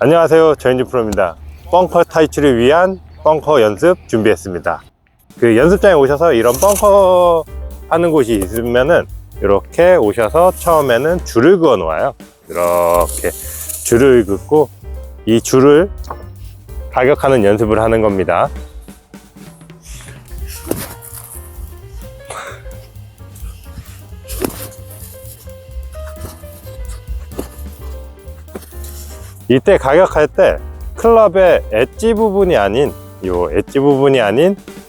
안녕하세요, 조현진 프로입니다. 벙커 탈출을 위한 벙커 연습 준비했습니다. 그 연습장에 오셔서 이런 벙커 하는 곳이 있으면은 이렇게 오셔서 처음에는 줄을 그어 놓아요. 이렇게 줄을 긋고 이 줄을 타격하는 연습을 하는 겁니다. 이때 가격할 때 클럽의 엣지 부분이 아닌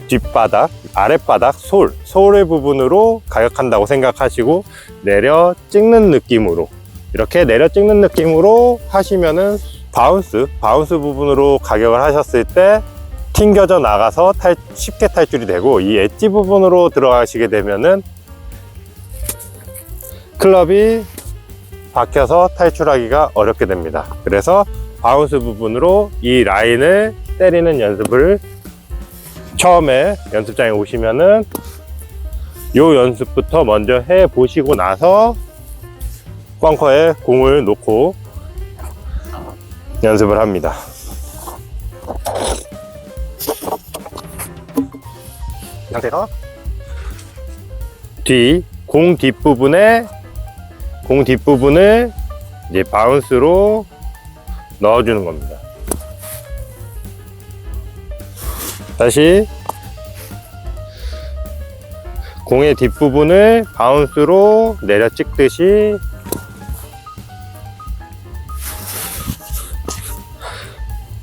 뒷바닥, 아랫바닥, 솔의 부분으로 가격한다고 생각하시고 내려 찍는 느낌으로, 이렇게 내려 찍는 느낌으로 하시면은 바운스 부분으로 가격을 하셨을 때 튕겨져 나가서 쉽게 탈출이 되고, 이 엣지 부분으로 들어가시게 되면은 클럽이 박혀서 탈출하기가 어렵게 됩니다. 그래서 바운스 부분으로 이 라인을 때리는 연습을 처음에 연습장에 오시면은 요 연습부터 먼저 해 보시고 나서 벙커에 공을 놓고 연습을 합니다. 이 상태에서 공 뒷부분을 이제 바운스로 넣어주는 겁니다. 다시 공의 뒷부분을 바운스로 내려 찍듯이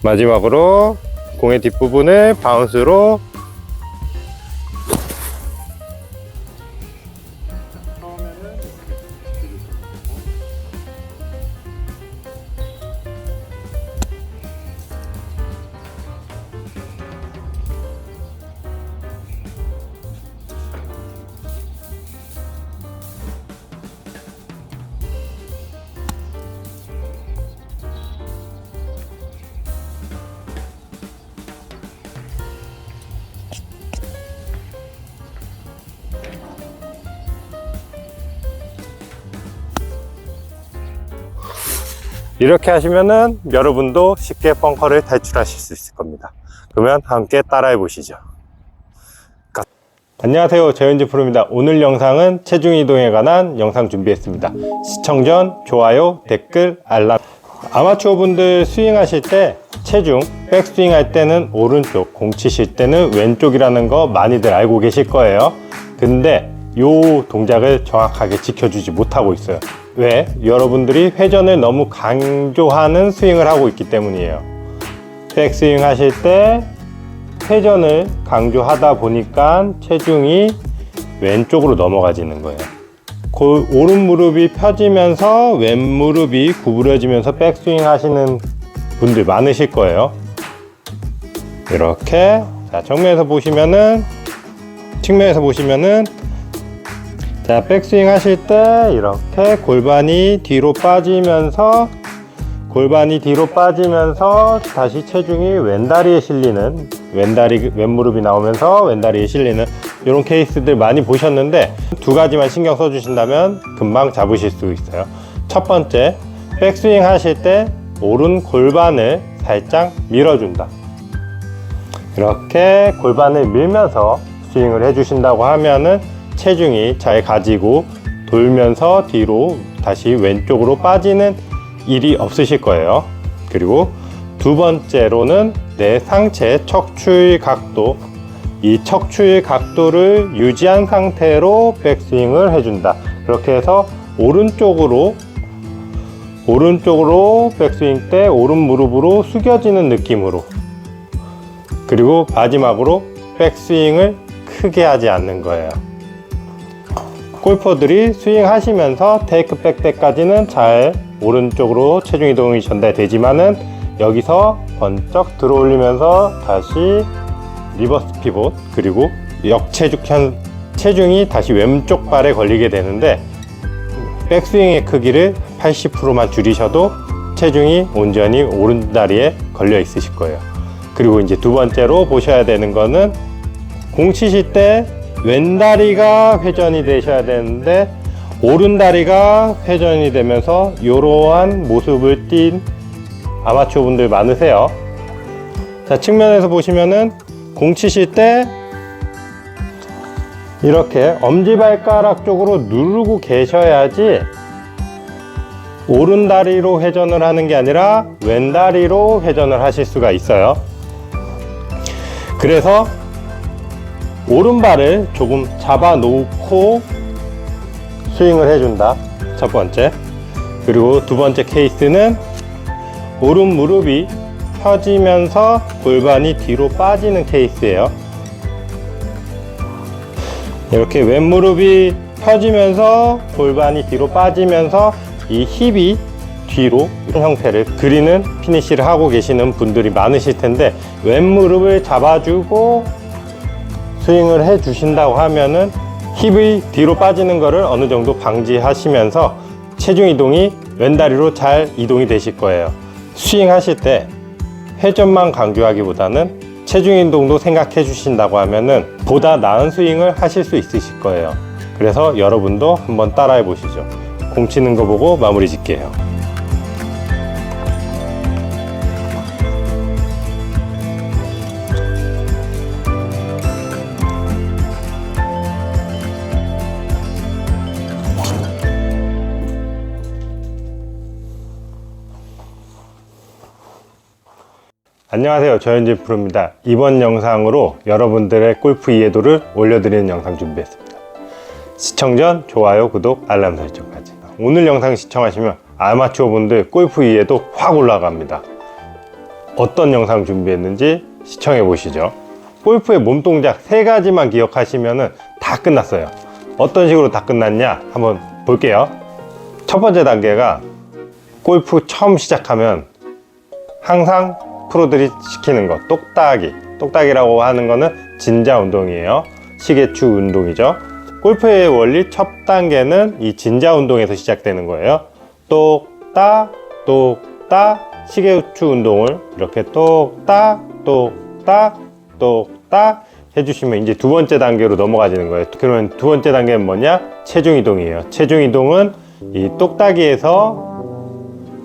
마지막으로 공의 뒷부분을 바운스로 이렇게 하시면은 여러분도 쉽게 벙커를 탈출하실 수 있을 겁니다. 그러면 함께 따라해 보시죠. 안녕하세요, 조현진 프로입니다. 오늘 영상은 체중 이동에 관한 영상 준비했습니다. 시청 전 좋아요, 댓글, 알람. 아마추어 분들 스윙하실 때 체중, 백스윙 할 때는 오른쪽, 공 치실 때는 왼쪽이라는 거 많이들 알고 계실 거예요. 근데 요 동작을 정확하게 지켜주지 못하고 있어요. 왜? 여러분들이 회전을 너무 강조하는 스윙을 하고 있기 때문이에요. 백스윙 하실 때 회전을 강조하다 보니까 체중이 왼쪽으로 넘어가지는 거예요. 오른 무릎이 펴지면서 왼 무릎이 구부려지면서 백스윙 하시는 분들 많으실 거예요. 이렇게, 자, 측면에서 보시면은 자, 백스윙 하실 때 이렇게 골반이 뒤로 빠지면서 다시 체중이 왼다리에 실리는, 왼무릎이 나오면서 왼다리에 실리는 이런 케이스들 많이 보셨는데, 두 가지만 신경 써주신다면 금방 잡으실 수 있어요. 첫 번째, 백스윙 하실 때 오른 골반을 살짝 밀어준다. 이렇게 골반을 밀면서 스윙을 해주신다고 하면은 체중이 잘 가지고 돌면서 뒤로 다시 왼쪽으로 빠지는 일이 없으실 거예요. 그리고 두 번째로는 내 상체 척추의 각도, 이 척추의 각도를 유지한 상태로 백스윙을 해준다. 그렇게 해서 오른쪽으로 백스윙 때 오른 무릎으로 숙여지는 느낌으로, 그리고 마지막으로 백스윙을 크게 하지 않는 거예요. 골퍼들이 스윙 하시면서 테이크백 때까지는 잘 오른쪽으로 체중 이동이 전달되지만은 여기서 번쩍 들어 올리면서 다시 리버스 피봇, 그리고 체중이 다시 왼쪽 발에 걸리게 되는데, 백스윙의 크기를 80%만 줄이셔도 체중이 온전히 오른다리에 걸려 있으실 거예요. 그리고 이제 두 번째로 보셔야 되는 거는, 공 치실 때 왼다리가 회전이 되셔야 되는데 오른다리가 회전이 되면서 이러한 모습을 띈 아마추어 분들 많으세요. 자, 측면에서 보시면은 공 치실 때 이렇게 엄지발가락 쪽으로 누르고 계셔야지 오른다리로 회전을 하는 게 아니라 왼다리로 회전을 하실 수가 있어요. 그래서 오른발을 조금 잡아 놓고 스윙을 해준다, 첫 번째. 그리고 두 번째 케이스는 오른 무릎이 펴지면서 골반이 뒤로 빠지는 케이스예요. 이렇게 왼 무릎이 펴지면서 골반이 뒤로 빠지면서 이 힙이 뒤로 이런 형태를 그리는 피니시를 하고 계시는 분들이 많으실 텐데, 왼 무릎을 잡아주고 스윙을 해 주신다고 하면은 힙이 뒤로 빠지는 거를 어느 정도 방지하시면서 체중 이동이 왼다리로 잘 이동이 되실 거예요. 스윙 하실 때 회전만 강조하기보다는 체중 이동도 생각해 주신다고 하면은 보다 나은 스윙을 하실 수 있으실 거예요. 그래서 여러분도 한번 따라해 보시죠. 공 치는 거 보고 마무리 짓게요. 안녕하세요, 저현진 프로입니다. 이번 영상으로 여러분들의 골프 이해도를 올려드리는 영상 준비했습니다. 시청 전 좋아요, 구독, 알람 설정까지. 오늘 영상 시청하시면 아마추어 분들 골프 이해도 확 올라갑니다. 어떤 영상 준비했는지 시청해 보시죠. 골프의 몸동작 3가지만 기억하시면 다 끝났어요. 어떤 식으로 다 끝났냐 한번 볼게요. 첫 번째 단계가 골프 처음 시작하면 항상 프로들이 시키는 거, 똑딱이. 똑딱이라고 하는 거는 진자 운동이에요. 시계추 운동이죠. 골프의 원리 첫 단계는 이 진자 운동에서 시작되는 거예요. 똑딱, 똑딱, 시계추 운동을 이렇게 똑딱, 똑딱, 똑딱 해주시면 이제 두 번째 단계로 넘어가지는 거예요. 그러면 두 번째 단계는 뭐냐? 체중 이동이에요. 체중 이동은 이 똑딱이에서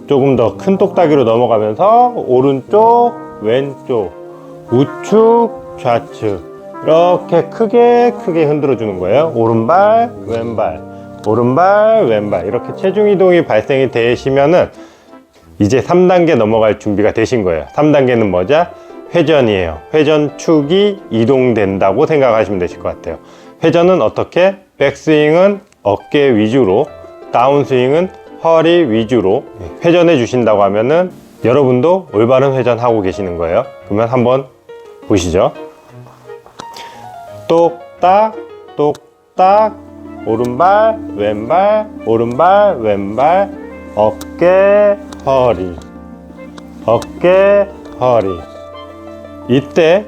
조금 더 큰 똑딱이로 넘어가면서 오른쪽, 왼쪽, 우측, 좌측 이렇게 크게 흔들어 주는 거예요. 오른발, 왼발, 오른발, 왼발 이렇게 체중 이동이 발생이 되시면은 이제 3단계 넘어갈 준비가 되신 거예요. 3단계는 뭐죠? 회전이에요. 회전축이 이동된다고 생각하시면 되실 것 같아요. 회전은 어떻게? 백스윙은 어깨 위주로, 다운스윙은 허리 위주로 회전해 주신다고 하면은 여러분도 올바른 회전하고 계시는 거예요. 그러면 한번 보시죠. 똑딱, 똑딱, 오른발, 왼발, 오른발, 왼발, 어깨, 허리, 어깨, 허리. 이때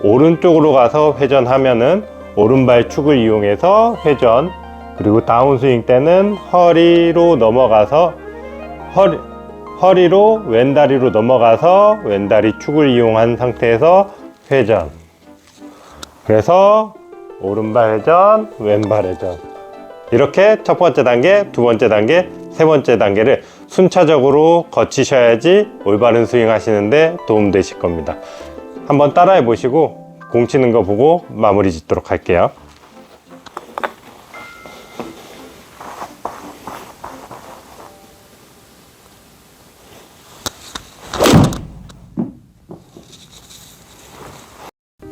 오른쪽으로 가서 회전하면은 오른발 축을 이용해서 회전, 그리고 다운스윙 때는 허리로 넘어가서 허리로 왼다리로 넘어가서 왼다리 축을 이용한 상태에서 회전. 그래서 오른발 회전, 왼발 회전. 이렇게 첫 번째 단계, 두 번째 단계, 세 번째 단계를 순차적으로 거치셔야지 올바른 스윙 하시는데 도움 되실 겁니다. 한번 따라해 보시고 공 치는 거 보고 마무리 짓도록 할게요.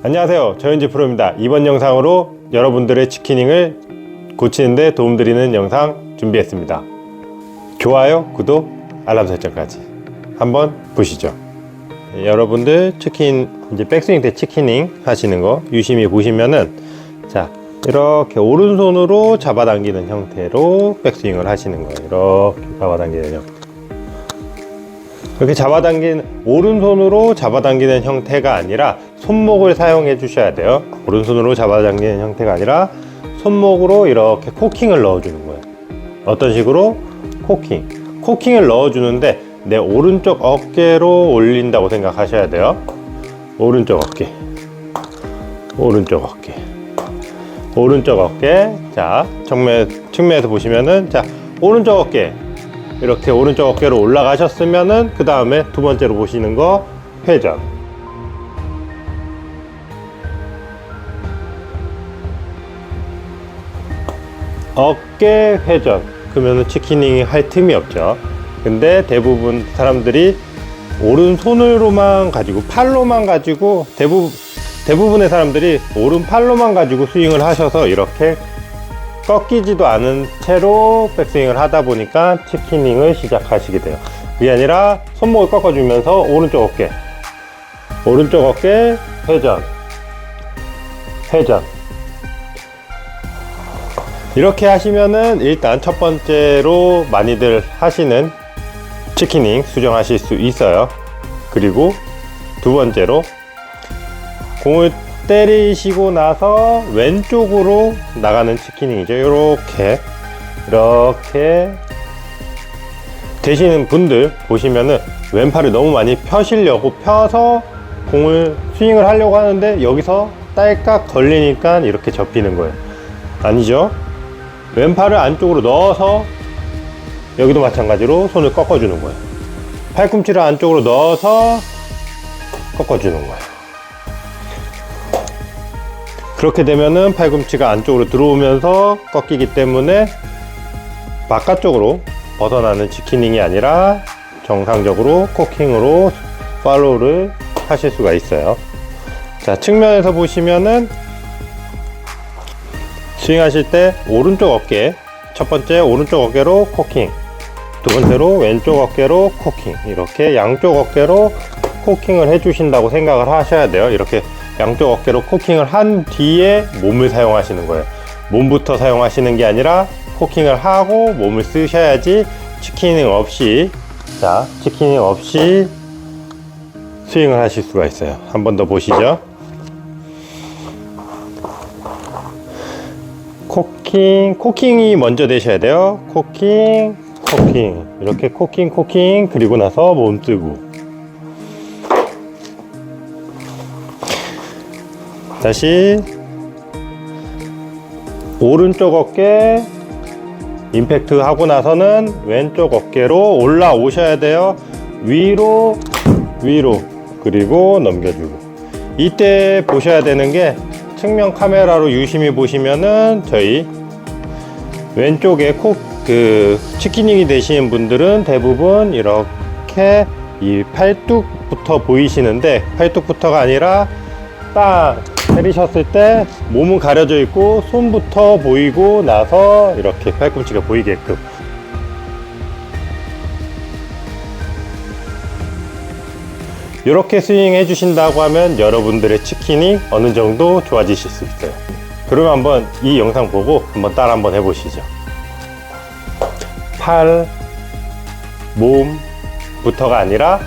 안녕하세요, 저현진 프로입니다. 이번 영상으로 여러분들의 치키닝을 고치는데 도움드리는 영상 준비했습니다. 좋아요, 구독, 알람 설정까지 한번 보시죠. 여러분들 이제 백스윙 때 치키닝 하시는 거 유심히 보시면은, 자, 이렇게 오른손으로 잡아당기는 형태로 백스윙을 하시는 거예요. 이렇게 잡아당기는 형태. 이렇게 오른손으로 잡아당기는 형태가 아니라 손목을 사용해 주셔야 돼요. 오른손으로 잡아당기는 형태가 아니라 손목으로 이렇게 코킹을 넣어주는 거예요. 어떤 식으로? 코킹. 코킹을 넣어주는데 내 오른쪽 어깨로 올린다고 생각하셔야 돼요. 오른쪽 어깨, 오른쪽 어깨, 오른쪽 어깨. 자, 측면에서 보시면은, 자, 오른쪽 어깨, 이렇게 오른쪽 어깨로 올라가셨으면은 그 다음에 두 번째로 보시는 거 회전. 어깨 회전. 그러면은 치키닝이 할 틈이 없죠. 근데 대부분 사람들이 오른손으로만 가지고 팔로만 가지고 대부분의 사람들이 오른팔로만 가지고 스윙을 하셔서 이렇게 꺾이지도 않은 채로 백스윙을 하다 보니까 치키닝을 시작하시게 돼요. 그게 아니라 손목을 꺾어주면서 오른쪽 어깨 회전 회전 이렇게 하시면은 일단 첫 번째로 많이들 하시는 치키닝 수정하실 수 있어요. 그리고 두 번째로 공을 때리시고 나서 왼쪽으로 나가는 치키닝이죠. 이렇게 되시는 분들 보시면은 왼팔을 너무 많이 펴시려고 펴서 공을 스윙을 하려고 하는데 여기서 딸깍 걸리니까 이렇게 접히는 거예요. 아니죠. 왼팔을 안쪽으로 넣어서 여기도 마찬가지로 손을 꺾어주는 거예요. 팔꿈치를 안쪽으로 넣어서 꺾어주는 거예요. 그렇게 되면은 팔꿈치가 안쪽으로 들어오면서 꺾이기 때문에 바깥쪽으로 벗어나는 치키닝이 아니라 정상적으로 코킹으로 팔로우를 하실 수가 있어요. 자, 측면에서 보시면은 스윙하실 때 오른쪽 어깨, 첫 번째 오른쪽 어깨로 코킹, 두 번째로 왼쪽 어깨로 코킹, 이렇게 양쪽 어깨로 코킹을 해주신다고 생각을 하셔야 돼요. 이렇게 양쪽 어깨로 코킹을 한 뒤에 몸을 사용하시는 거예요. 몸부터 사용하시는 게 아니라 코킹을 하고 몸을 쓰셔야지 치키닝 없이 스윙을 하실 수가 있어요. 한 번 더 보시죠. 코킹이 먼저 되셔야 돼요. 코킹, 이렇게 코킹, 그리고 나서 몸 쓰고. 다시 오른쪽 어깨 임팩트 하고 나서는 왼쪽 어깨로 올라오셔야 돼요. 위로, 그리고 넘겨주고. 이때 보셔야 되는 게 측면 카메라로 유심히 보시면은 저희 왼쪽에 치키닝이 되시는 분들은 대부분 이렇게 이 팔뚝부터 보이시는데 팔뚝부터가 아니라 딱 때리셨을 때 몸은 가려져 있고 손부터 보이고 나서 이렇게 팔꿈치가 보이게끔. 이렇게 스윙 해주신다고 하면 여러분들의 치킨이 어느 정도 좋아지실 수 있어요. 그러면 한번 이 영상 보고 한번 따라 한번 해보시죠. 팔, 몸부터가 아니라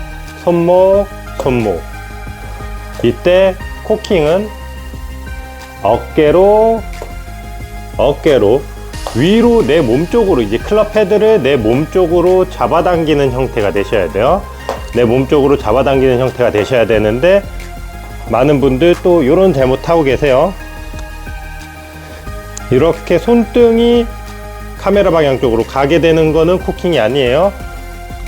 손목. 이때 코킹은 어깨로 위로 내 몸 쪽으로, 이제 클럽 헤드를 내 몸 쪽으로 잡아당기는 형태가 되셔야 돼요. 내 몸 쪽으로 잡아당기는 형태가 되셔야 되는데 많은 분들 또 이런 잘못하고 계세요. 이렇게 손등이 카메라 방향 쪽으로 가게 되는 거는 코킹이 아니에요.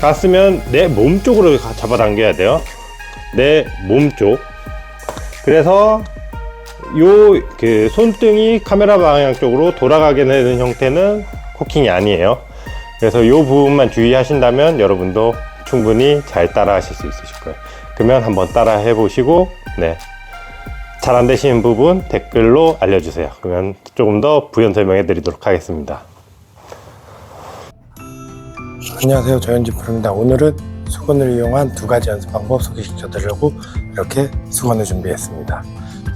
갔으면 내 몸 쪽으로 잡아당겨야 돼요. 내 몸 쪽. 그래서 손등이 카메라 방향 쪽으로 돌아가게 되는 형태는 코킹이 아니에요. 그래서 이 부분만 주의하신다면 여러분도 충분히 잘 따라 하실 수 있으실 거예요. 그러면 한번 따라 해보시고, 잘 안 되시는 부분 댓글로 알려주세요. 그러면 조금 더 부연 설명해 드리도록 하겠습니다. 안녕하세요, 조현진 프로입니다. 오늘은 수건을 이용한 두 가지 연습 방법 소개시켜 드리려고 이렇게 수건을 준비했습니다.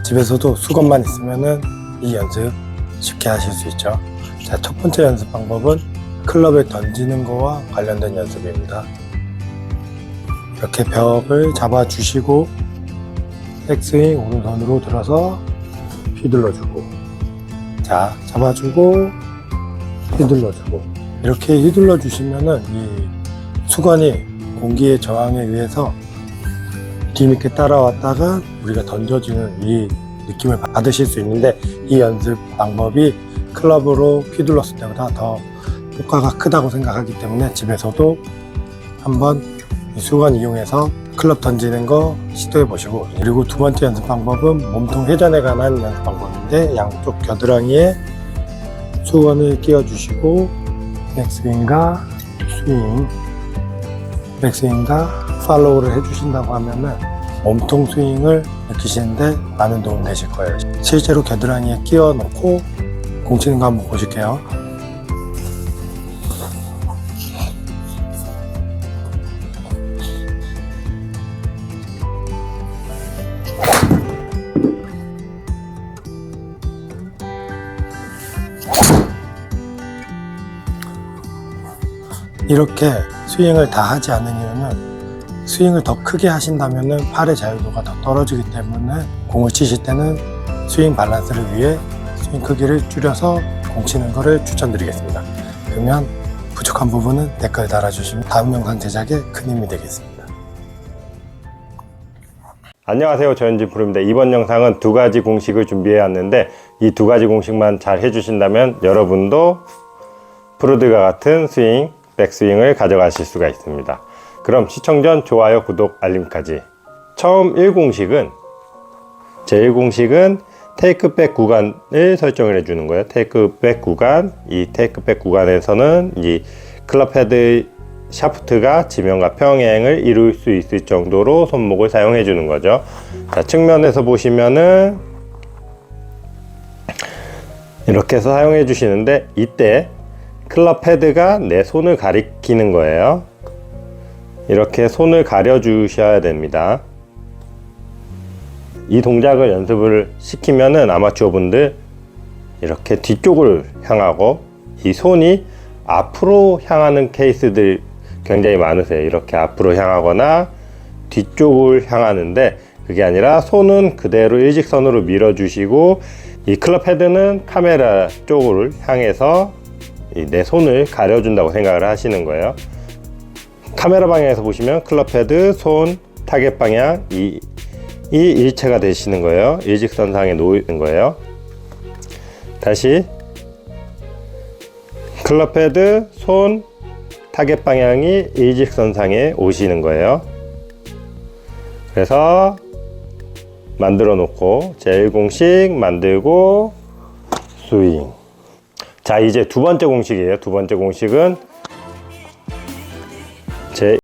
집에서도 수건만 있으면은 이 연습 쉽게 하실 수 있죠. 자, 첫 번째 연습 방법은 클럽을 던지는 거와 관련된 연습입니다. 이렇게 벽을 잡아 주시고 백스윙 오른손으로 들어서 휘둘러주고, 자, 잡아주고 휘둘러주고, 이렇게 휘둘러 주시면은 이 수건이 공기의 저항에 의해서 뒤늦게 따라왔다가 우리가 던져지는 이 느낌을 받으실 수 있는데, 이 연습 방법이 클럽으로 휘둘렀을 때보다 더 효과가 크다고 생각하기 때문에 집에서도 한번 이 수건 이용해서 클럽 던지는 거 시도해 보시고, 그리고 두 번째 연습 방법은 몸통 회전에 관한 연습 방법인데, 양쪽 겨드랑이에 수건을 끼워 주시고 백스윙과 스윙, 백스윙과 팔로우를 해주신다고 하면은 몸통 스윙을 느끼시는데 많은 도움 되실 거예요. 실제로 겨드랑이에 끼워 놓고 공 치는 거 한번 보실게요. 이렇게 스윙을 다 하지 않는 이유는, 스윙을 더 크게 하신다면 팔의 자유도가 더 떨어지기 때문에 공을 치실 때는 스윙 밸런스를 위해 스윙 크기를 줄여서 공 치는 것을 추천드리겠습니다. 그러면 부족한 부분은 댓글 달아주시면 다음 영상 제작에 큰 힘이 되겠습니다. 안녕하세요, 조현진 프로입니다. 이번 영상은 두 가지 공식을 준비해 왔는데, 이 두 가지 공식만 잘 해주신다면 여러분도 프로들과 같은 스윙, 백스윙을 가져가실 수가 있습니다. 그럼 시청 전 좋아요, 구독, 알림까지. 처음 1공식은, 제1공식은 테이크백 구간을 설정을 해주는 거예요. 테이크백 구간, 이 테이크백 구간에서는 이 클럽 헤드 샤프트가 지면과 평행을 이룰 수 있을 정도로 손목을 사용해 주는 거죠. 자, 측면에서 보시면은 이렇게 해서 사용해 주시는데, 이때 클럽 헤드가 내 손을 가리키는 거예요. 이렇게 손을 가려 주셔야 됩니다. 이 동작을 연습을 시키면은 아마추어 분들 이렇게 뒤쪽을 향하고, 이 손이 앞으로 향하는 케이스들 굉장히 많으세요. 이렇게 앞으로 향하거나 뒤쪽을 향하는데, 그게 아니라 손은 그대로 일직선으로 밀어 주시고, 이 클럽 헤드는 카메라 쪽을 향해서 내 손을 가려준다고 생각을 하시는 거예요. 카메라 방향에서 보시면 클럽 헤드, 손, 타겟 방향 이 일체가 되시는 거예요. 일직선상에 놓이는 거예요. 다시 클럽 헤드, 손, 타겟 방향이 일직선상에 오시는 거예요. 그래서 만들어 놓고 제1공식 만들고 스윙. 자, 이제 두 번째 공식이에요. 두 번째 공식은 제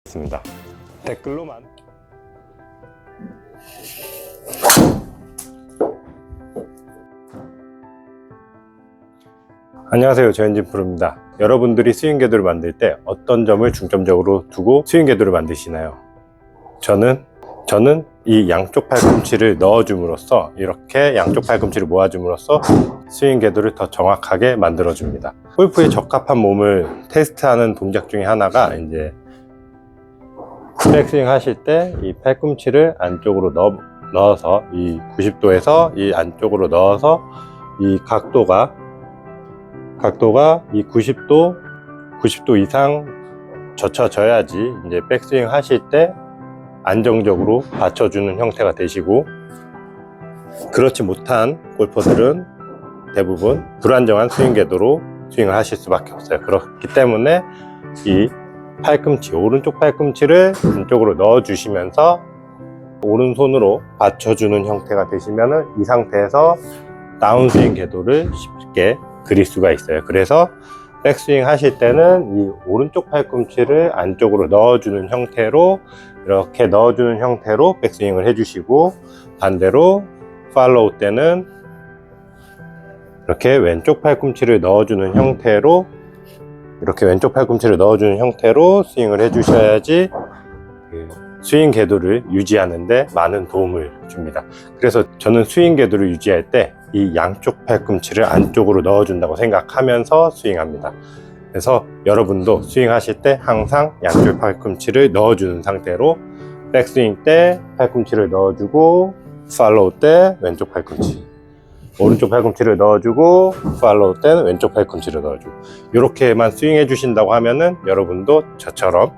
있습니다. 댓글로만. 안녕하세요, 저현진 프로입니다. 여러분들이 스윙 궤도를 만들 때 어떤 점을 중점적으로 두고 스윙 궤도를 만드시나요? 저는 이 양쪽 팔꿈치를 넣어줌으로써, 이렇게 양쪽 팔꿈치를 모아줌으로써 스윙 궤도를 더 정확하게 만들어줍니다. 골프에 적합한 몸을 테스트하는 동작 중에 하나가 이제 백스윙 하실 때 이 팔꿈치를 안쪽으로 넣어서 이 90도에서 이 안쪽으로 넣어서 이 각도가 이 90도 이상 젖혀져야지 이제 백스윙 하실 때 안정적으로 받쳐주는 형태가 되시고, 그렇지 못한 골퍼들은 대부분 불안정한 스윙 궤도로 스윙을 하실 수밖에 없어요. 그렇기 때문에 이 팔꿈치, 오른쪽 팔꿈치를 안쪽으로 넣어 주시면서 오른손으로 받쳐주는 형태가 되시면은 이 상태에서 다운스윙 궤도를 쉽게 그릴 수가 있어요. 그래서 백스윙 하실 때는 이 오른쪽 팔꿈치를 안쪽으로 넣어주는 형태로, 이렇게 넣어주는 형태로 백스윙을 해주시고, 반대로 팔로우 때는 이렇게 왼쪽 팔꿈치를 넣어주는 형태로, 이렇게 왼쪽 팔꿈치를 넣어주는 형태로 스윙을 해주셔야지 스윙 궤도를 유지하는데 많은 도움을 줍니다. 그래서 저는 스윙 궤도를 유지할 때 이 양쪽 팔꿈치를 안쪽으로 넣어준다고 생각하면서 스윙합니다. 그래서 여러분도 스윙하실 때 항상 양쪽 팔꿈치를 넣어주는 상태로 백스윙 때 팔꿈치를 넣어주고, 팔로우 때 왼쪽 팔꿈치, 오른쪽 팔꿈치를 넣어주고, 팔로우 때는 왼쪽 팔꿈치를 넣어주고, 이렇게만 스윙해 주신다고 하면은 여러분도 저처럼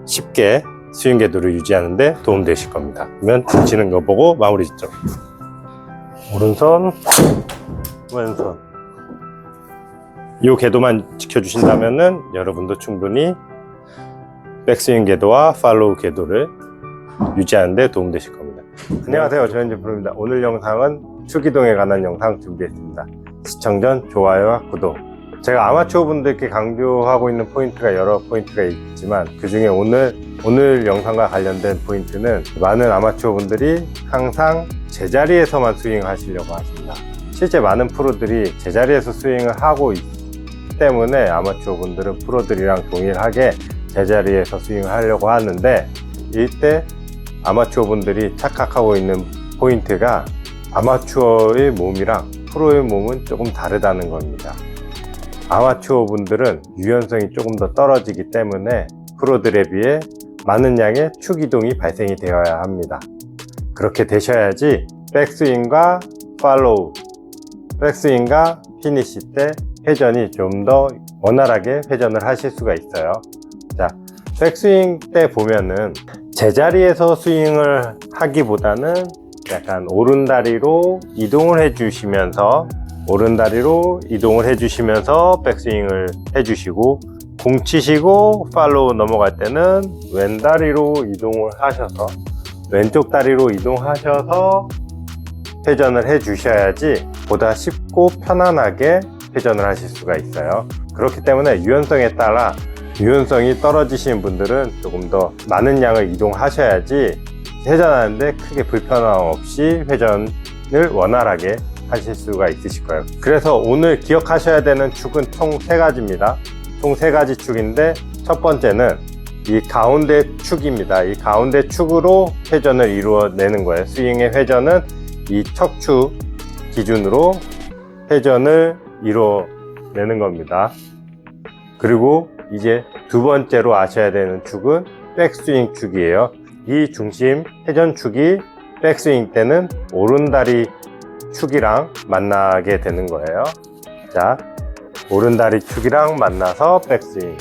쉽게 스윙 궤도를 유지하는데 도움 되실 겁니다. 그러면 치는 거 보고 마무리 짓죠. 오른손, 왼손. 이 궤도만 지켜주신다면은 여러분도 충분히 백스윙 궤도와 팔로우 궤도를 유지하는데 도움 되실 겁니다. 안녕하세요, 저현진 프로입니다. 오늘 영상은 축이동에 관한 영상 준비했습니다. 시청 전 좋아요와 구독. 제가 아마추어 분들께 강조하고 있는 포인트가 여러 포인트가 있지만, 그 중에 오늘 영상과 관련된 포인트는 많은 아마추어 분들이 항상 제자리에서만 스윙 하시려고 하십니다. 실제 많은 프로들이 제자리에서 스윙을 하고 있기 때문에 아마추어 분들은 프로들이랑 동일하게 제자리에서 스윙을 하려고 하는데, 이때 아마추어 분들이 착각하고 있는 포인트가 아마추어의 몸이랑 프로의 몸은 조금 다르다는 겁니다. 아마추어 분들은 유연성이 조금 더 떨어지기 때문에 프로들에 비해 많은 양의 축 이동이 발생이 되어야 합니다. 그렇게 되셔야지 백스윙과 팔로우, 백스윙과 피니시 때 회전이 좀 더 원활하게 회전을 하실 수가 있어요. 자, 백스윙 때 보면은 제자리에서 스윙을 하기보다는 약간 오른다리로 이동을 해주시면서 백스윙을 해주시고, 공 치시고 팔로우 넘어갈 때는 왼다리로 이동을 하셔서, 왼쪽 다리로 이동하셔서 회전을 해주셔야지 보다 쉽고 편안하게 회전을 하실 수가 있어요. 그렇기 때문에 유연성에 따라 유연성이 떨어지시는 분들은 조금 더 많은 양을 이동하셔야지 회전하는데 크게 불편함 없이 회전을 원활하게 하실 수가 있으실 거예요. 그래서 오늘 기억하셔야 되는 축은 총 3가지입니다. 총 3가지 축인데, 첫 번째는 이 가운데 축입니다. 이 가운데 축으로 회전을 이루어내는 거예요. 스윙의 회전은 이 척추 기준으로 회전을 이루어내는 겁니다. 그리고 이제 두 번째로 아셔야 되는 축은 백스윙 축이에요. 이 중심 회전 축이 백스윙 때는 오른다리 축이랑 만나게 되는 거예요. 자, 오른다리 축이랑 만나서 백스윙,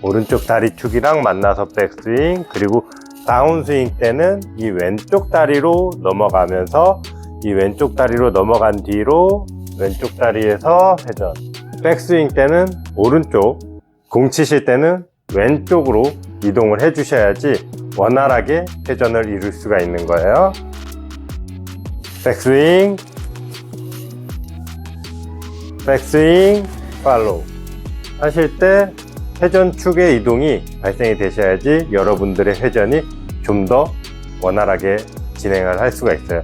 오른쪽 다리 축이랑 만나서 백스윙, 그리고 다운스윙 때는 이 왼쪽 다리로 넘어가면서 이 왼쪽 다리로 넘어간 뒤로 왼쪽 다리에서 회전. 백스윙 때는 오른쪽, 공 치실 때는 왼쪽으로 이동을 해 주셔야지 원활하게 회전을 이룰 수가 있는 거예요. 백스윙, 백스윙, 팔로우 하실 때 회전축의 이동이 발생이 되셔야지 여러분들의 회전이 좀 더 원활하게 진행을 할 수가 있어요.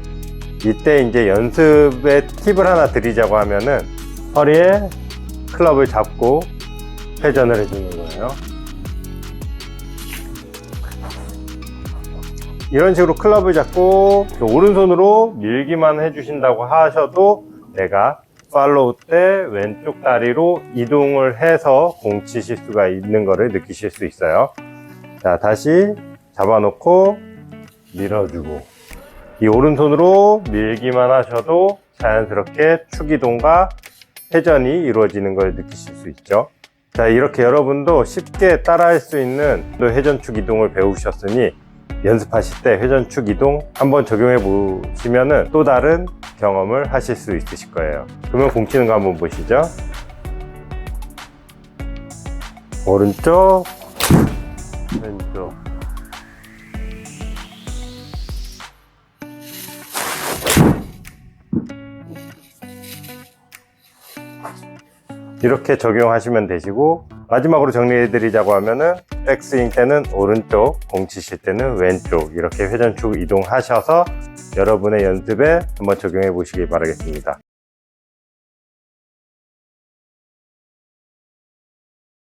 이때 이제 연습의 팁을 하나 드리자고 하면은, 허리에 클럽을 잡고 회전을 해주는 거예요. 이런 식으로 클럽을 잡고 오른손으로 밀기만 해주신다고 하셔도 내가 팔로우 때 왼쪽 다리로 이동을 해서 공 치실 수가 있는 것을 느끼실 수 있어요. 자, 다시 잡아놓고 밀어주고, 이 오른손으로 밀기만 하셔도 자연스럽게 축이동과 회전이 이루어지는 걸 느끼실 수 있죠. 자, 이렇게 여러분도 쉽게 따라할 수 있는 회전축 이동을 배우셨으니 연습하실 때 회전축 이동 한번 적용해 보시면은 또 다른 경험을 하실 수 있으실 거예요. 그러면 공 치는 거 한번 보시죠. 오른쪽, 왼쪽. 이렇게 적용하시면 되시고, 마지막으로 정리해 드리자고 하면은 백스윙 때는 오른쪽, 공 치실 때는 왼쪽, 이렇게 회전축 이동하셔서 여러분의 연습에 한번 적용해 보시기 바라겠습니다.